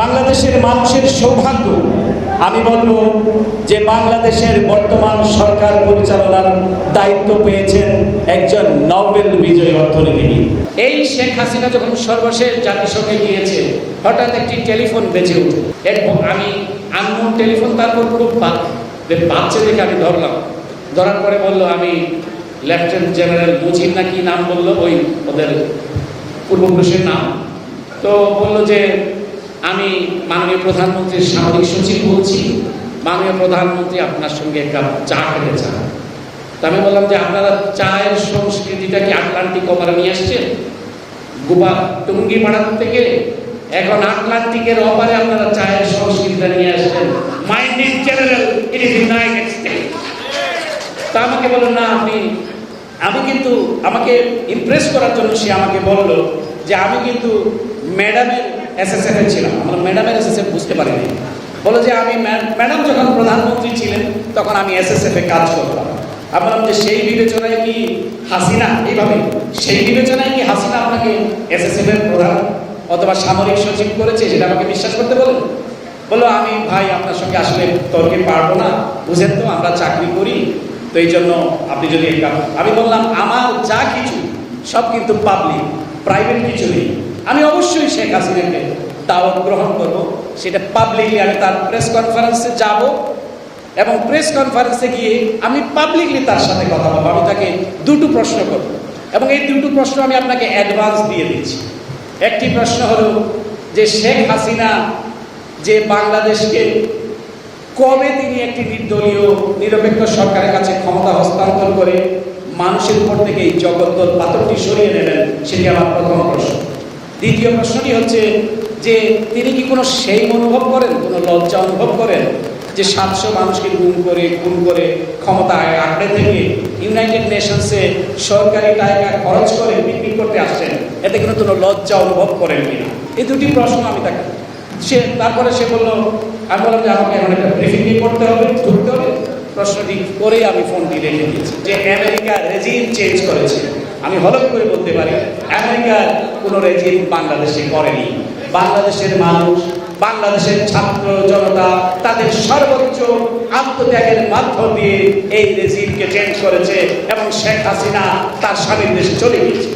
বাংলাদেশের মানুষের সৌভাগ্য, আমি বলবো যে বাংলাদেশের বর্তমান সরকার পরিচালনার দায়িত্ব পেয়েছেন একজন নোবেল বিজয়ী অর্থনীতিবিদ। এই শেখ হাসিনা যখন সর্বশেষ জাতিসংঘে গিয়েছে, হঠাৎ একটি টেলিফোন বেজে উঠে। আমি আননোন টেলিফোন, তারপর খুব বাচ্চা দেখে আমি ধরার পরে বললো আমি লেফটেন্যান্ট জেনারেল মুজিব না কি নাম বললো, ওই ওদের পূর্বপুরুষের নাম। তো বললো যে আমি মাননীয় প্রধানমন্ত্রীর সামরিক সচিব বলছি, মাননীয় প্রধানমন্ত্রী আপনার সঙ্গে এক কাপ চা খেতে চান। তা আমি বললাম যে আপনারা চায়ের সংস্কৃতিটা কি আটলান্টিক ওপারে নিয়ে আসছেন, গোপা টুঙ্গি পাড়ার থেকে, এখন আটলান্টিকের ওপারে আপনারা চায়ের সংস্কৃতিটা নিয়ে আসছেন। Mind in general, it is United states. তা আমাকে বললেন না আমি কিন্তু আমাকে ইমপ্রেস করার জন্য সে আমাকে বলল যে আমি কিন্তু ম্যাডামের এসএসএফ এ ছিলাম। আমরা ম্যাডামের এসএসএফ বুঝতে পারিনি। বলো যে আমি ম্যাডাম যখন প্রধানমন্ত্রী ছিলেন তখন আমি এসএসএফ এ কাজ করতাম। আমি বললাম যে সেই বিবেচনায় কি হাসিনা, এইভাবে সেই বিবেচনায় কি হাসিনা আপনাকে এসএসএফ এর প্রধান অথবা সামরিক সচিব করেছে, সেটা আমাকে বিশ্বাস করতে বলুন। বললো আমি ভাই আপনার সঙ্গে আসলে তর্কে পারবো না, বুঝেন তো আমরা চাকরি করি, তো এই জন্য আপনি যদি একটা, আমি বললাম আমার যা কিছু সব কিন্তু পাবলিক, প্রাইভেট কিছু নেই। আমি অবশ্যই শেখ হাসিনাকে দাওয়াত গ্রহণ করব, সেটা পাবলিকলি আমি তার প্রেস কনফারেন্সে যাব এবং প্রেস কনফারেন্সে গিয়ে আমি পাবলিকলি তার সাথে কথা বলবো। আমি তাকে দুটো প্রশ্ন করব এবং এই দুটো প্রশ্ন আমি আপনাকে অ্যাডভান্স দিয়ে দিচ্ছি। একটি প্রশ্ন হলো যে শেখ হাসিনা যে বাংলাদেশকে কবে তিনি একটি নির্দলীয় নিরপেক্ষ সরকারের কাছে ক্ষমতা হস্তান্তর করে মানুষের উপর থেকে এই জগদ্দল পাথরটি সরিয়ে নেবেন, সেটি আমার প্রথম প্রশ্ন। দ্বিতীয় প্রশ্নটি হচ্ছে যে তিনি কি কোনো সেই অনুভব করেন, কোনো লজ্জা অনুভব করেন যে 700 মানুষকে খুন করে ক্ষমতায় আঁকড়ে থেকে ইউনাইটেড নেশনসে সরকারি টাকা খরচ করে পিকনিক করতে আসছেন, এতে কোনো লজ্জা অনুভব করেন কিনা? এই দুটি প্রশ্ন আমি তাকে তারপরে সে বললো, আমি বললাম যে আমাকে এখন একটা ব্রিফিং করতে হবে, ঢুকতে হবে। প্রশ্নটি করেই আমি ফোনটি রেখে দিয়েছি। যে আমেরিকা রেজিম চেঞ্জ করেছে, আমি হলফ করে বলতে পারি আমেরিকার কোনো রেজিম বাংলাদেশে করেনি। বাংলাদেশের মানুষ, বাংলাদেশের ছাত্র জনতা তাদের সর্বোচ্চ আত্মত্যাগের মাধ্য দিয়ে এই রেজিমকে চেঞ্জ করেছে এবং শেখ হাসিনা তার স্বামীর দেশে চলে গিয়েছে।